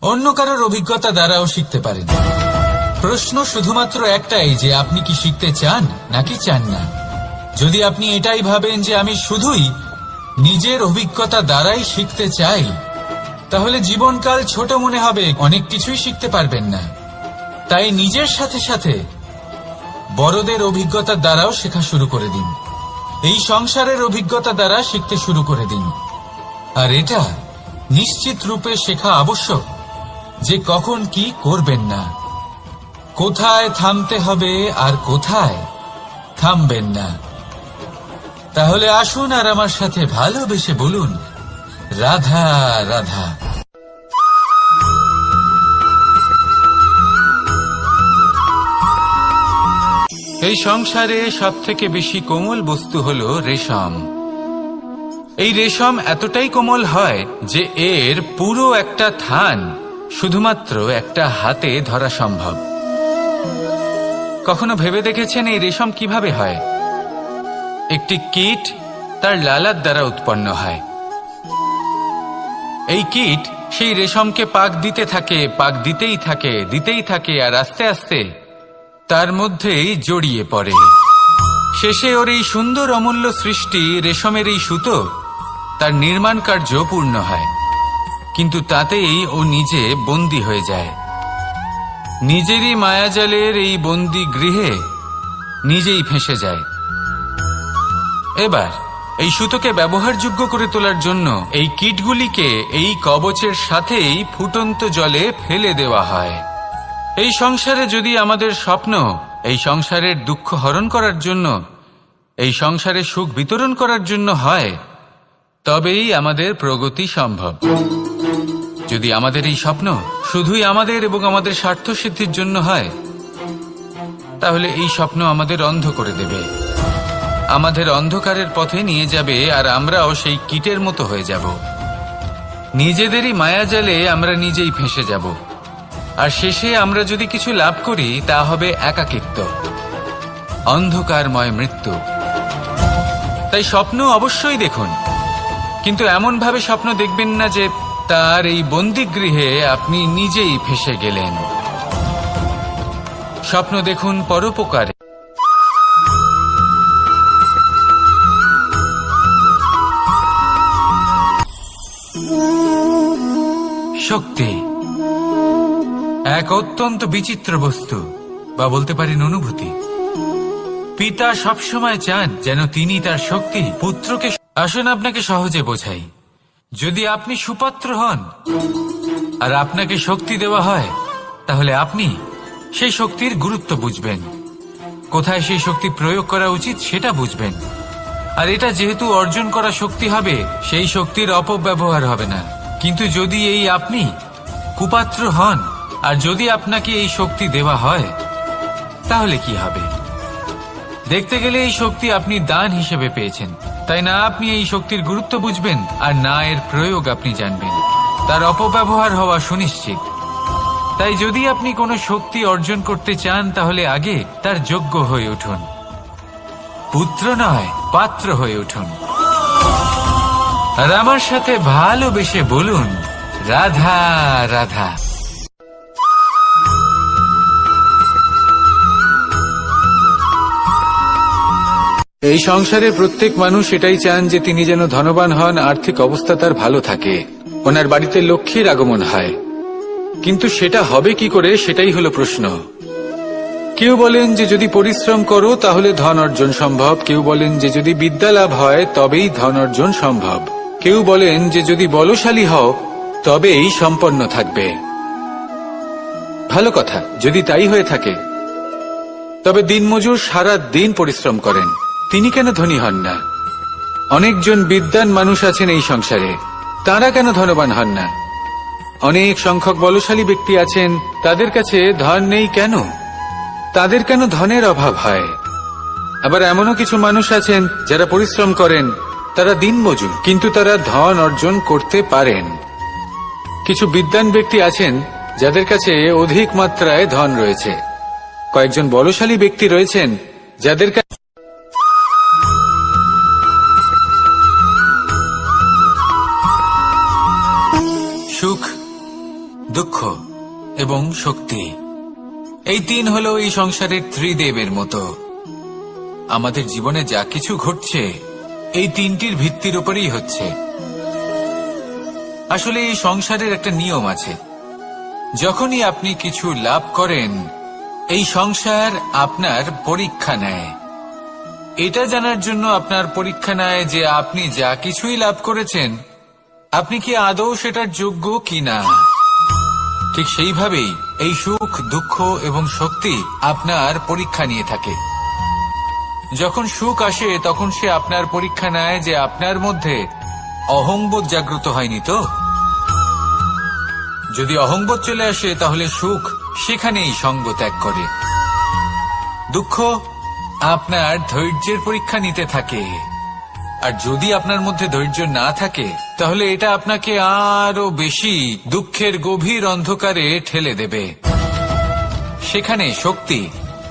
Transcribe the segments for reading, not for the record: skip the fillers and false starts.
অন্য কারোর অভিজ্ঞতা দ্বারাও শিখতে পারেন। প্রশ্ন শুধুমাত্র একটাই যে আপনি কি শিখতে চান নাকি চান না। যদি আপনি এটাই ভাবেন যে আমি শুধুই নিজের অভিজ্ঞতা দ্বারাই শিখতে চাই, তাহলে জীবনকাল ছোট মনে হবে, অনেক কিছুই শিখতে পারবেন না। তাই নিজের সাথে সাথে বড়দের অভিজ্ঞতার দ্বারাও শেখা শুরু করে দিন। এই সংসারের অভিজ্ঞতা দ্বারা শিখতে শুরু করে দিন। আর এটা নিশ্চিত রূপে শেখা আবশ্যক যে কখন কি করবেন না, কোথায় থামতে হবে আর কোথায় থামবেন না। তাহলে আসুন আর আমার সাথে ভালোবেসে বলুন, রাধা রাধা। এই সংসারে সবথেকে বেশি কোমল বস্তু হল রেশম। এই রেশম এতটাই কোমল হয় যে এর পুরো একটা থান শুধুমাত্র একটা হাতে ধরা সম্ভব। কখনো ভেবে দেখেছেন এই রেশম কিভাবে হয়? একটি কীট তার লালার দ্বারা উৎপন্ন হয়। এই কীট সেই রেশমকে পাক দিতে থাকে, পাক দিতেই থাকে আর আস্তে আস্তে তার মধ্যেই জড়িয়ে পড়ে। শেষে ওর এই সুন্দর অমূল্য সৃষ্টি রেশমের এই সুতো তার নির্মাণ কার্য পূর্ণ হয়, কিন্তু তাতেই ও নিজে বন্দী হয়ে যায়। নিজেরই মায়াজালের এই বন্দী গৃহে নিজেই ফেঁসে যায়। এবার এই সুতোকে ব্যবহারযোগ্য করে তোলার জন্য এই কীটগুলিকে এই কবচের সাথেই ফুটন্ত জলে ফেলে দেওয়া হয়। এই সংসারে যদি আমাদের স্বপ্ন এই সংসারের দুঃখ হরণ করার জন্য, এই সংসারে সুখ বিতরণ করার জন্য হয়, তবেই আমাদের প্রগতি সম্ভব। যদি আমাদের এই স্বপ্ন শুধুই আমাদের এবং আমাদের স্বার্থ সিদ্ধির জন্য হয়, তাহলে এই স্বপ্ন আমাদের অন্ধ করে দেবে, আমাদের অন্ধকারের পথে নিয়ে যাবে, আর আমরাও সেই কীটের মতো হয়ে যাব। নিজেদেরই মায়াজালে আমরা নিজেই ফেঁসে যাব, আর শেষে আমরা যদি কিছু লাভ করি তা হবে একাকিত্ব, অন্ধকারময় মৃত্যু। তাই স্বপ্ন অবশ্যই দেখুন, কিন্তু এমন ভাবে স্বপ্ন দেখবেন না যে তার এই বন্দিগৃহে আপনি নিজেই ফেঁসে গেলেন। স্বপ্ন দেখুন পরোপকারে। শক্তি এক অত্যন্ত বিচিত্র বস্তু, বা বলতে পারেন অনুভূতি। পিতা সবসময় চান যেন তিনি তার শক্তি পুত্রকে। আসুন আপনাকে সহজে বোঝাই। যদি আপনি সুপাত্র হন আর আপনাকে শক্তি দেওয়া হয়, তাহলে আপনি সেই শক্তির গুরুত্ব বুঝবেন, কোথায় সেই শক্তি প্রয়োগ করা উচিত সেটা বুঝবেন। আর এটা যেহেতু অর্জন করা শক্তি হবে, সেই শক্তির অপব্যবহার হবে না। কিন্তু যদি এই আপনি কুপাত্র হন আর যদি আপনাকে এই শক্তি দেওয়া হয়, তাহলে কি হবে? দেখতে গেলে এই শক্তি আপনি দান হিসেবে পেয়েছেন, তাই না আপনি এই শক্তির গুরুত্ব বুঝবেন আর না এর প্রয়োগ আপনি জানবেন। তার অপব্যবহার হওয়া সুনিশ্চিত। তাই যদি আপনি কোনো শক্তি অর্জন করতে চান, তাহলে আগে তার যোগ্য হয়ে উঠুন, পুত্র নয় পাত্র হয়ে উঠুন। আর আমার সাথে ভালোবেসে বলুন, রাধা রাধা। এই সংসারে প্রত্যেক মানুষ এটাই চান যে তিনি যেন ধনবান হন, আর্থিক অবস্থা তার ভালো থাকে, ওনার বাড়িতে লক্ষ্মীর আগমন হয়। কিন্তু সেটা হবে কি করে, সেটাই হলো প্রশ্ন। কেউ বলেন যে যদি পরিশ্রম করো তাহলে ধন অর্জন সম্ভব, কেউ বলেন যে যদি বিদ্যা লাভ হয় তবেই ধন অর্জন সম্ভব, কেউ বলেন যে যদি বলশালী হও তবেই সম্পন্ন থাকবে। ভালো কথা, যদি তাই হয়ে থাকে, তবে দিনমজুর সারা দিন পরিশ্রম করেন, তিনি কেন ধনী হন না? অনেকজন বিদ্বান মানুষ আছেন এই সংসারে, তারা কেন ধনবান হন না? অনেক সংখ্যক বলশালী ব্যক্তি আছেন, তাদের কাছে ধন নেই কেন? তাদের কেন ধনের অভাব হয়? আবার এমনও কিছু মানুষ আছেন যারা পরিশ্রম করেন, তারা দিনমজুর, কিন্তু তারা ধন অর্জন করতে পারেন। কিছু বিদ্বান ব্যক্তি আছেন যাদের কাছে অধিক মাত্রায় ধন রয়েছে, কয়েকজন বলশালী ব্যক্তি রয়েছেন যাদের কাছে দুঃখ এবং শক্তি। এই তিন হলো এই সংসারের ত্রিদেবের মতো। আমাদের জীবনে যা কিছু ঘটছে এই তিনটির ভিত্তির উপরেই হচ্ছে। আসলে এই সংসারের একটা নিয়ম আছে, যখনই আপনি কিছু লাভ করেন এই সংসার আপনার পরীক্ষা নেয়। এটা জানার জন্য আপনার পরীক্ষা নেয় যে আপনি যা কিছুই লাভ করেছেন আপনি কি আদৌ সেটার যোগ্য কিনা। ঠিক সেইভাবেই এই সুখ, দুঃখ এবং শক্তি আপনার পরীক্ষা নিয়ে থাকে। যখন সুখ আসে তখন সে আপনার পরীক্ষা নেয় যে আপনার মধ্যে অহংবোধ জাগ্রত হয়নি তো। যদি অহংবোধ চলে আসে তাহলে সুখ সেখানেই সঙ্গ ত্যাগ করে। দুঃখ আপনার ধৈর্যের পরীক্ষা নিতে থাকে, আর যদি আপনার মধ্যে ধৈর্য না থাকে তাহলে এটা আপনাকে আরো বেশি দুঃখের গভীর অন্ধকারে ঠেলে দেবে। সেখানে শক্তি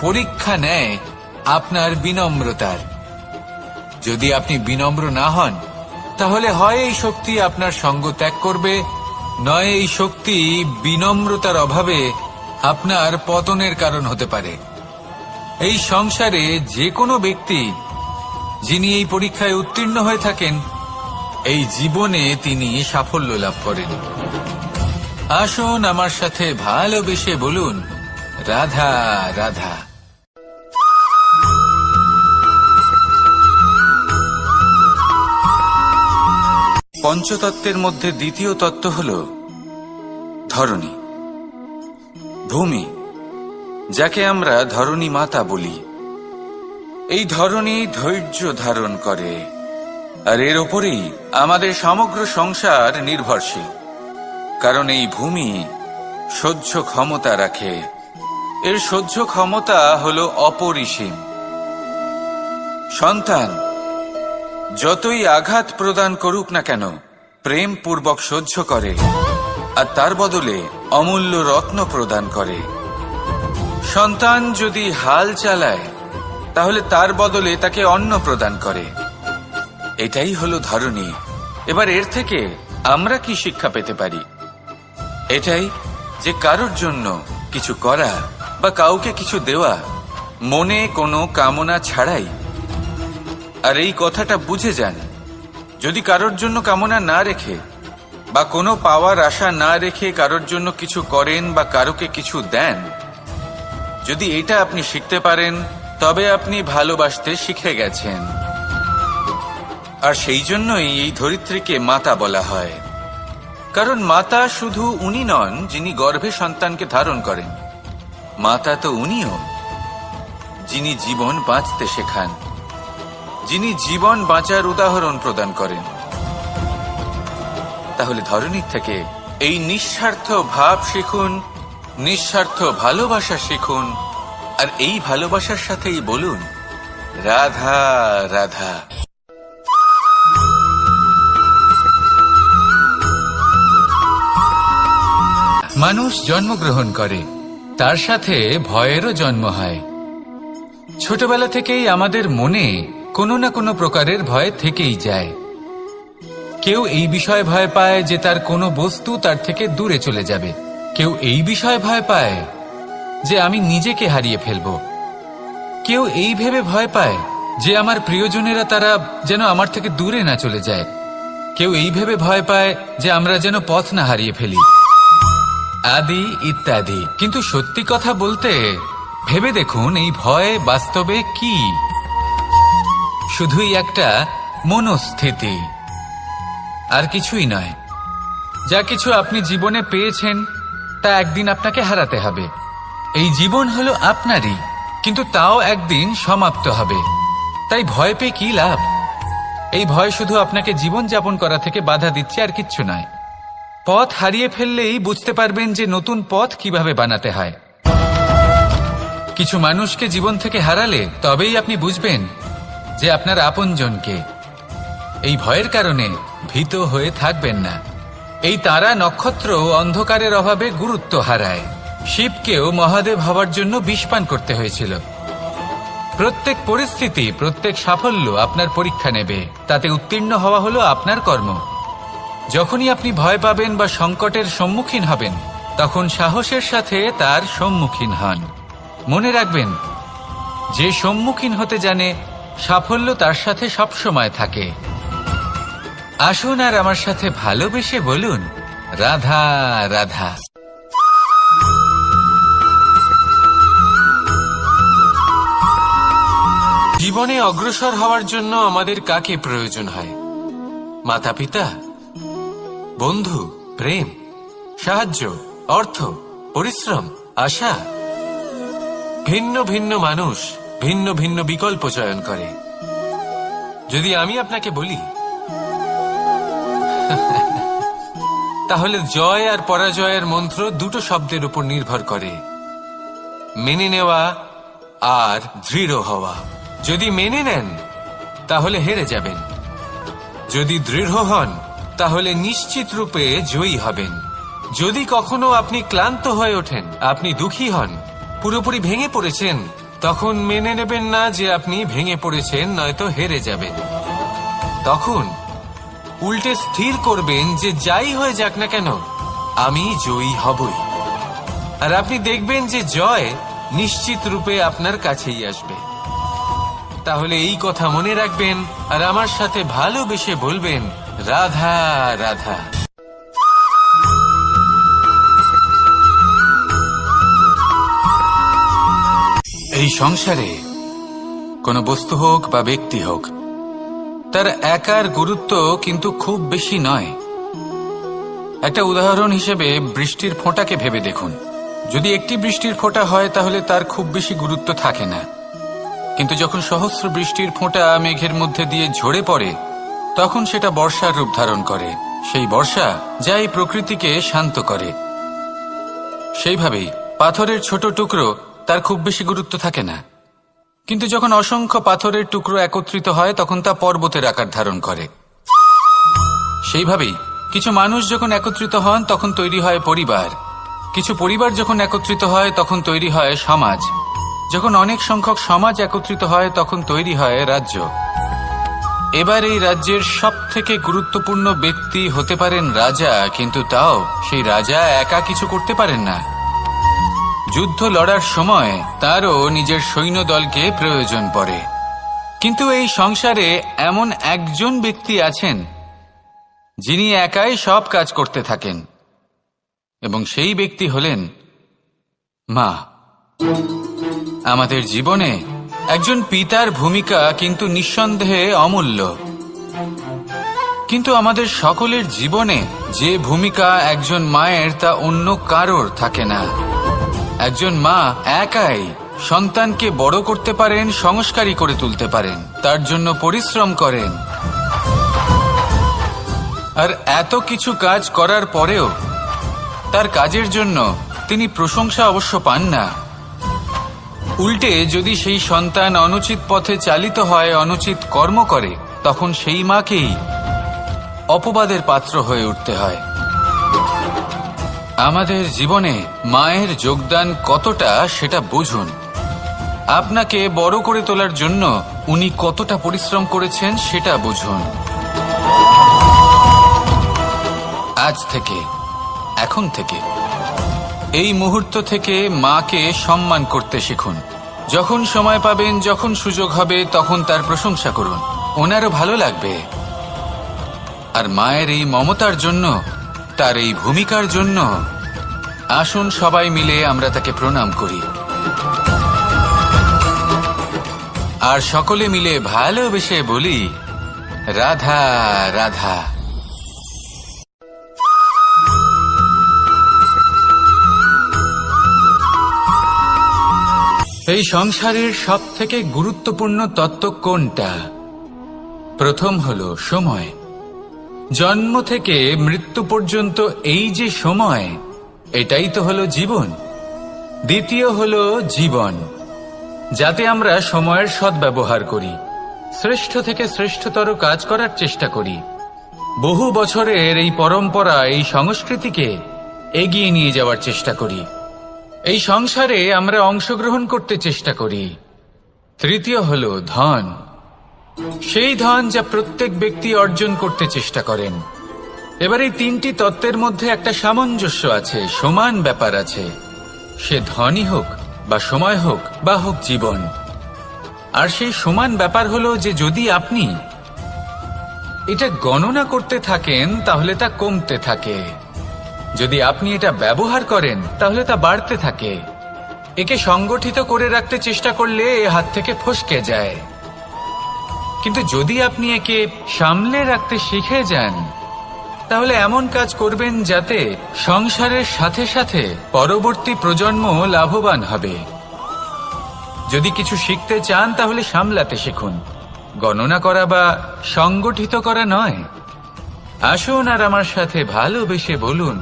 পরীক্ষা নেয় আপনার বিনম্রতার। যদি আপনি বিনম্র না হন তাহলে হয় এই শক্তি আপনার সঙ্গ ত্যাগ করবে, নয় এই শক্তি বিনম্রতার অভাবে আপনার পতনের কারণ হতে পারে। এই সংসারে যে কোনো ব্যক্তি যিনি এই পরীক্ষায় উত্তীর্ণ হয়ে থাকেন এই জীবনে তিনি সাফল্য লাভ করেন। আসুন আমার সাথে ভালোবেসে বলুন, রাধা রাধা। পঞ্চতত্ত্বের মধ্যে দ্বিতীয় তত্ত্ব হল ধরণী, ভূমি, যাকে আমরা ধরণী মাতা বলি। এই ধরণী ধৈর্য ধারণ করে, আর এর ওপরেই আমাদের সমগ্র সংসার নির্ভরশীল। কারণ এই ভূমি সহ্য ক্ষমতা রাখে, এর সহ্য ক্ষমতা হল অপরিসীম। সন্তান যতই আঘাত প্রদান করুক না কেন প্রেম পূর্বক সহ্য করে, আর তার বদলে অমূল্য রত্ন প্রদান করে। সন্তান যদি হাল চালায় তাহলে তার বদলে তাকে অন্ন প্রদান করে। এটাই হলো ধরণী। এবার এর থেকে আমরা কি শিক্ষা পেতে পারি? এটাই যে কারোর জন্য কিছু করা বা কাউকে কিছু দেওয়া মনে কোনো কামনা ছাড়াই। আর এই কথাটা বুঝে যান, যদি কারোর জন্য কামনা না রেখে বা কোনো পাওয়ার আশা না রেখে কারোর জন্য কিছু করেন বা কারোকে কিছু দেন, যদি এটা আপনি শিখতে পারেন তবে আপনি ভালোবাসতে শিখে গেছেন। আর সেই জন্যই এই ধরিত্রীকে মাতা বলা হয়। কারণ মাতা শুধু উনি নন যিনি গর্ভে সন্তানকে ধারণ করেন, মাতা তো উনিও যিনি জীবন বাঁচতে শেখান, যিনি জীবন বাঁচার উদাহরণ প্রদান করেন। তাহলে ধরণীর থেকে এই নিঃস্বার্থ ভাব শিখুন, নিঃস্বার্থ ভালোবাসা শিখুন, আর এই ভালোবাসার সাথেই বলুন, রাধা রাধা। মানুষ জন্মগ্রহণ করে, তার সাথে ভয়েরও জন্ম হয়। ছোটবেলা থেকেই আমাদের মনে কোনো না কোনো প্রকারের ভয় থেকেই যায়। কেউ এই বিষয়ে ভয় পায় যে তার কোনো বস্তু তার থেকে দূরে চলে যাবে, কেউ এই বিষয়ে ভয় পায় যে আমি নিজেকে হারিয়ে ফেলব, কেউ এই ভেবে ভয় পায় যে আমার প্রিয়জনেরা তারা যেন আমার থেকে দূরে না চলে যায়, কেউ এই ভেবে ভয় পায় যে আমরা যেন পথ না হারিয়ে ফেলি, আদি ইত্যাদি। কিন্তু সত্যি কথা বলতে ভেবে দেখুন এই ভয় বাস্তবে কি? শুধুই একটা মনস্থিতি, আর কিছুই নয়। যা কিছু আপনি জীবনে পেয়েছেন তা একদিন আপনাকে হারাতে হবে। এই জীবন হলো আপনারই, কিন্তু তাও একদিন সমাপ্ত হবে। তাই ভয় পেয়ে কি লাভ? এই ভয় শুধু আপনাকে জীবন যাপন করা থেকে বাধা দিচ্ছে, আর কিচ্ছু নয়। পথ হারিয়ে ফেললেই বুঝতে পারবেন যে নতুন পথ কিভাবে বানাতে হয়। কিছু মানুষকে জীবন থেকে হারালে তবেই আপনি বুঝবেন যে আপনার আপনজনকে। এই ভয়ের কারণে ভীত হয়ে থাকবেন না। এই তারা নক্ষত্র অন্ধকারের অভাবে গুরুত্ব হারায়। শিবকেও মহাদেব হওয়ার জন্য বিষপান করতে হয়েছিল। প্রত্যেক পরিস্থিতি, প্রত্যেক সাফল্য আপনার পরীক্ষা নেবে, তাতে উত্তীর্ণ হওয়া হলো আপনার কর্ম। যখনই আপনি ভয় পাবেন বা সংকটের সম্মুখীন হবেন তখন সাহসের সাথে তার সম্মুখীন হন। মনে রাখবেন, যে সম্মুখীন হতে জানে সাফল্য তার সাথে সবসময় থাকে। আসুন আর আমার সাথে ভালোবেসে বলুন, রাধা রাধা। জীবনে অগ্রসর হওয়ার জন্য আমাদের কাকে প্রয়োজন হয়? মাতা পিতা, বন্ধু, প্রেম, সাহায্য, অর্থ, পরিশ্রম, আশা। ভিন্ন ভিন্ন মানুষ ভিন্ন ভিন্ন বিকল্প চয়ন করে। যদি আমি আপনাকে বলি তাহলে জয় আর পরাজয়ের মন্ত্র দুটো শব্দের উপর নির্ভর করে, মেনে নেওয়া আর দৃঢ় হওয়া। যদি মেনে নেন তাহলে হেরে যাবেন, যদি দৃঢ় হন তাহলে নিশ্চিত রূপে জয়ী হবেন। যদি কখনো আপনি ক্লান্ত হয়ে ওঠেন, আপনি দুঃখী হন, পুরোপুরি ভেঙে পড়েছেন, তখন মেনে নেবেন না যে আপনি ভেঙে পড়েছেন, নয়তো হেরে যাবেন। তখন উল্টে স্থির করবেন যে যাই হয়ে যাক না কেন, আমি জয়ী হবই। আর আপনি দেখবেন যে জয় নিশ্চিত রূপে আপনার কাছেই আসবে। তাহলে এই কথা মনে রাখবেন আর আমার সাথে ভালোবেসে বলবেন, রাধা রাধা। এই সংসারে কোনো বস্তু হোক বা ব্যক্তি হোক, তার একার গুরুত্ব কিন্তু খুব বেশি নয়। একটা উদাহরণ হিসেবে বৃষ্টির ফোঁটাকে ভেবে দেখুন। যদি একটি বৃষ্টির ফোঁটা হয় তাহলে তার খুব বেশি গুরুত্ব থাকে না, কিন্তু যখন সহস্র বৃষ্টির ফোঁটা মেঘের মধ্যে দিয়ে ঝরে পড়ে, তখন সেটা বর্ষার রূপ ধারণ করে। সেই বর্ষা যা এই প্রকৃতিকে শান্ত করে। সেইভাবেই পাথরের ছোট টুকরো, তার খুব বেশি গুরুত্ব থাকে না, কিন্তু যখন অসংখ্য পাথরের টুকরো একত্রিত হয় তখন তা পর্বতের আকার ধারণ করে। সেইভাবেই কিছু মানুষ যখন একত্রিত হন তখন তৈরি হয় পরিবার, কিছু পরিবার যখন একত্রিত হয় তখন তৈরি হয় সমাজ, যখন অনেক সংখ্যক সমাজ একত্রিত হয় তখন তৈরি হয় রাজ্য। এবার এই রাজ্যের সবথেকে গুরুত্বপূর্ণ ব্যক্তি হতে পারেন রাজা, কিন্তু তাও সেই রাজা একা কিছু করতে পারেন না। যুদ্ধ লড়ার সময় তারও নিজের সৈন্যদলকে প্রয়োজন পড়ে। কিন্তু এই সংসারে এমন একজন ব্যক্তি আছেন যিনি একাই সব কাজ করতে থাকেন, এবং সেই ব্যক্তি হলেন মা। আমাদের জীবনে একজন পিতার ভূমিকা কিন্তু নিঃসন্দেহে অমূল্য, কিন্তু আমাদের সকলের জীবনে যে ভূমিকা একজন মায়ের তা অন্য কারোর থাকে না। একজন মা একাই সন্তানকে বড় করতে পারেন, সংস্কারী করে তুলতে পারেন, তার জন্য পরিশ্রম করেন। আর এত কিছু কাজ করার পরেও তার কাজের জন্য তিনি প্রশংসা অবশ্য পান না। উল্টে যদি সেই সন্তান অনুচিত পথে চালিত হয়, অনুচিত কর্ম করে, তখন সেই মাকেই অপবাদের পাত্র হয়ে উঠতে হয়। আমাদের জীবনে মায়ের যোগদান কতটা সেটা বুঝুন। আপনাকে বড় করে তোলার জন্য উনি কতটা পরিশ্রম করেছেন সেটা বুঝুন। আজ থেকে, এখন থেকে, এই মুহূর্ত থেকে মাকে সম্মান করতে শিখুন। যখন সময় পাবেন, যখন সুযোগ হবে, তখন তার প্রশংসা করুন, ওনারও ভালো লাগবে। আর মায়ের এই মমতার জন্য, তার এই ভূমিকার জন্য আসুন সবাই মিলে আমরা তাকে প্রণাম করি, আর সকলে মিলে ভালোবেসে বলি, রাধা রাধা। এই সংসারের সবথেকে গুরুত্বপূর্ণ তত্ত্ব কোনটা? প্রথম হলো সময়। জন্ম থেকে মৃত্যু পর্যন্ত এই যে সময়, এটাই তো হলো জীবন। দ্বিতীয় হলো জীবন, যাতে আমরা সময়ের সদ্ব্যবহার করি, শ্রেষ্ঠ থেকে শ্রেষ্ঠতর কাজ করার চেষ্টা করি। বহু বছরের এই পরম্পরা, এই সংস্কৃতিকে এগিয়ে নিয়ে যাওয়ার চেষ্টা করি। এই সংসারে আমরা অংশগ্রহণ করতে চেষ্টা করি। তৃতীয় হলো ধন, সেই ধন যা প্রত্যেক ব্যক্তি অর্জন করতে চেষ্টা করেন। এবার এই তিনটি তত্ত্বের মধ্যে একটা সামঞ্জস্য আছে, সমান ব্যাপার আছে। সে ধনই হোক বা সময় হোক বা হোক জীবন। আর সেই সমান ব্যাপার হলো যে যদি আপনি এটা গণনা করতে থাকেন তাহলে তা কমতে থাকে, যদি আপনি এটা ব্যবহার করেন তাহলে তা বাড়তে থাকে। একে সংগঠিত করে রাখতে চেষ্টা করলে এ হাত থেকে ফসকে যায়, কিন্তু যদি আপনি একে সামলে রাখতে শিখে যান তাহলে এমন কাজ করবেন যাতে সংসারের সাথে সাথে পরবর্তী প্রজন্ম লাভবান হবে। যদি কিছু শিখতে চান তাহলে সামলাতে শিখুন, গণনা করা বা সংগঠিত করা নয়। আসুন আর আমার সাথে ভালোবেসে বলুন,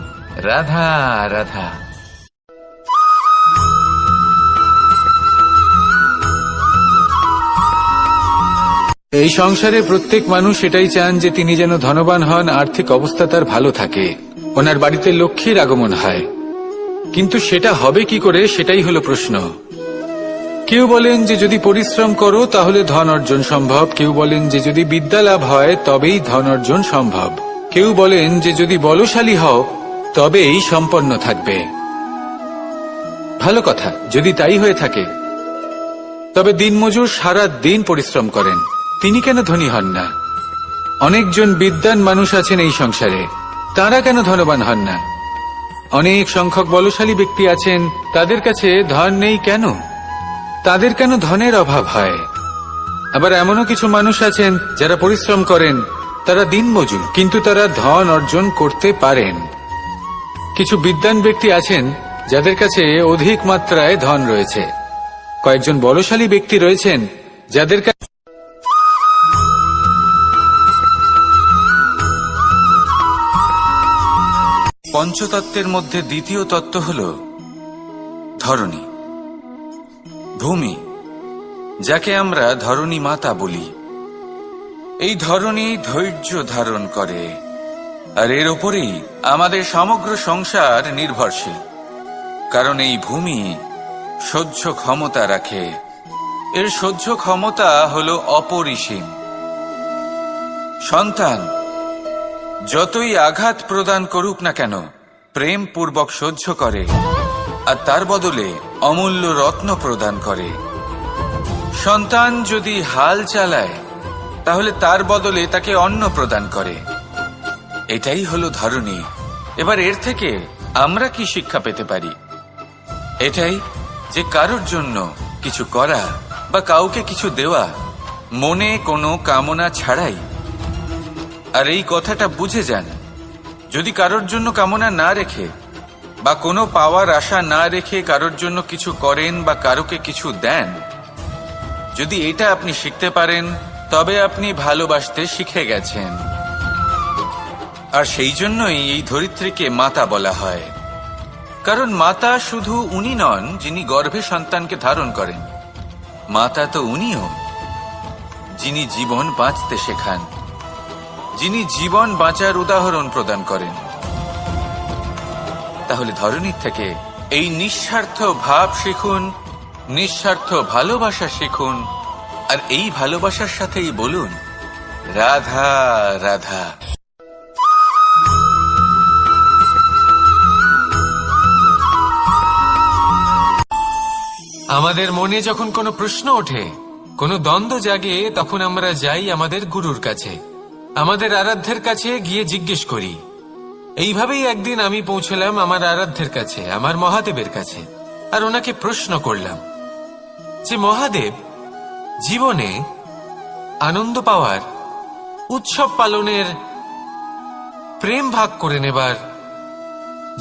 রাধা রাধা। এই সংসারে প্রত্যেক মানুষ এটাই চান যে তিনি যেন ধনবান হন, আর্থিক অবস্থা তার ভালো থাকে, ওনার বাড়িতে লক্ষ্মীর আগমন হয়। কিন্তু সেটা হবে কি করে, সেটাই হলো প্রশ্ন। কেউ বলেন যে যদি পরিশ্রম করো তাহলে ধন অর্জন সম্ভব, কেউ বলেন যে যদি বিদ্যা লাভ হয় তবেই ধন অর্জন সম্ভব, কেউ বলেন যে যদি বলশালী হও তবেই সম্পন্ন থাকবে। ভালো কথা, যদি তাই হয়ে থাকে তবে দিনমজুর সারা দিন পরিশ্রম করেন, তিনি কেন ধনী হন না? অনেকজন বিদ্বান মানুষ আছেন এই সংসারে, তারা কেন ধনবান হন না? অনেক সংখ্যক বলশালী ব্যক্তি আছেন, তাদের কাছে ধন নেই কেন? তাদের কেন ধনের অভাব হয়? আবার এমনও কিছু মানুষ আছেন যারা পরিশ্রম করেন, তারা দিনমজুর, কিন্তু তারা ধন অর্জন করতে পারেন। কিছু বিদ্বান ব্যক্তি আছেন যাদের কাছে অধিক মাত্রায় ধন রয়েছে, কয়েকজন বলশালী ব্যক্তি রয়েছেন যাদের কাছে পঞ্চতত্ত্বের মধ্যে দ্বিতীয় তত্ত্ব হল ধরণী, ভূমি, যাকে আমরা ধরণী মাতা বলি। এই ধরণী ধৈর্য ধারণ করে, আর এর ওপরেই আমাদের সমগ্র সংসার নির্ভরশীল। কারণ এই ভূমি সহ্য ক্ষমতা রাখে, এর সহ্য ক্ষমতা হল অপরিসীম। সন্তান যতই আঘাত প্রদান করুক না কেন প্রেম পূর্বক সহ্য করে, আর তার বদলে অমূল্য রত্ন প্রদান করে। সন্তান যদি হাল চালায় তাহলে তার বদলে তাকে অন্ন প্রদান করে। এটাই হলো ধরণী। এবার এর থেকে আমরা কি শিক্ষা পেতে পারি? এটাই যে কারোর জন্য কিছু করা বা কাউকে কিছু দেওয়া মনে কোনো কামনা ছাড়াই। আর এই কথাটা বুঝে যান, যদি কারোর জন্য কামনা না রেখে বা কোনো পাওয়ার আশা না রেখে কারোর জন্য কিছু করেন বা কারোকে কিছু দেন, যদি এটা আপনি শিখতে পারেন তবে আপনি ভালোবাসতে শিখে গেছেন। আর সেই জন্যই এই ধরিত্রীকে মাতা বলা হয়। কারণ মাতা শুধু উনি নন যিনি গর্ভে সন্তানকে ধারণ করেন, মাতা তো উনিও যিনি জীবন বাঁচতে শেখান, যিনি জীবন বাঁচার উদাহরণ প্রদান করেন। তাহলে ধরণীর থেকে এই নিঃস্বার্থ ভাব শিখুন, নিঃস্বার্থ ভালোবাসা শিখুন, আর এই ভালোবাসার সাথেই বলুন, রাধা রাধা। আমাদের মনে যখন কোনো প্রশ্ন ওঠে, কোনো দ্বন্দ্ব জাগে, তখন আমরা যাই আমাদের গুরুর কাছে, আমাদের আরাধ্যের কাছে গিয়ে জিজ্ঞেস করি। এইভাবেই একদিন আমি পৌঁছলাম আমার আরাধ্যের কাছে, আমার মহাদেবের কাছে, আর ওনাকে প্রশ্ন করলাম যে মহাদেব, জীবনে আনন্দ পাওয়ার, উৎসব পালনের, প্রেম ভাগ করে নেবার,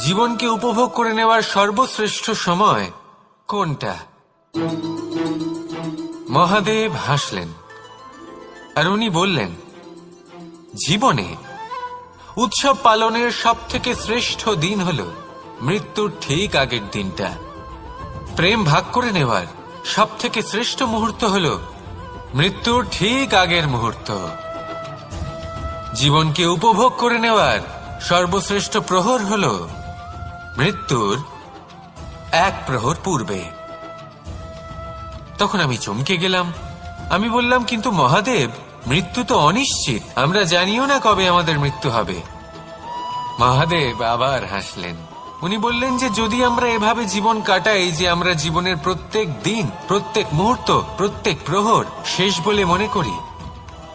জীবনকে উপভোগ করে নেওয়ার সর্বশ্রেষ্ঠ সময় কোনটা? মহাদেব হাসলেন আর উনি বললেন, জীবনে উৎসব পালনের সব থেকে শ্রেষ্ঠ দিন হল মৃত্যুর ঠিক আগের দিনটা। প্রেম ভাগ করে নেওয়ার সব থেকে শ্রেষ্ঠ মুহূর্ত হল মৃত্যুর ঠিক আগের মুহূর্ত। জীবনকে উপভোগ করে নেওয়ার সর্বশ্রেষ্ঠ প্রহর হল মৃত্যুর এক প্রহর পূর্বে। তখন আমি চমকে গেলাম। আমি বললাম, কিন্তু মহাদেব, মৃত্যু তো অনিশ্চিত, আমরা জানিও না কবে আমাদের মৃত্যু হবে। মহাদেব আবার হাসলেন। উনি বললেন যে যদি আমরা এভাবে জীবন কাটাই যে আমরা জীবনের প্রত্যেক দিন, প্রত্যেক মুহূর্ত, প্রত্যেক প্রহর শেষ বলে মনে করি,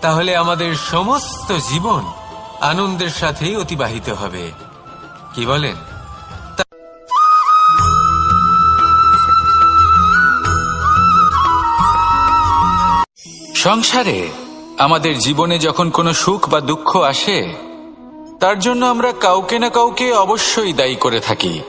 তাহলে আমাদের সমস্ত জীবন আনন্দের সাথেই অতিবাহিত হবে। কি বলেন? সংসারে আমাদের জীবনে যখন কোনো সুখ বা দুঃখ আসে, তার জন্য আমরা কাউকে না কাউকে অবশ্যই দায়ী করে থাকি।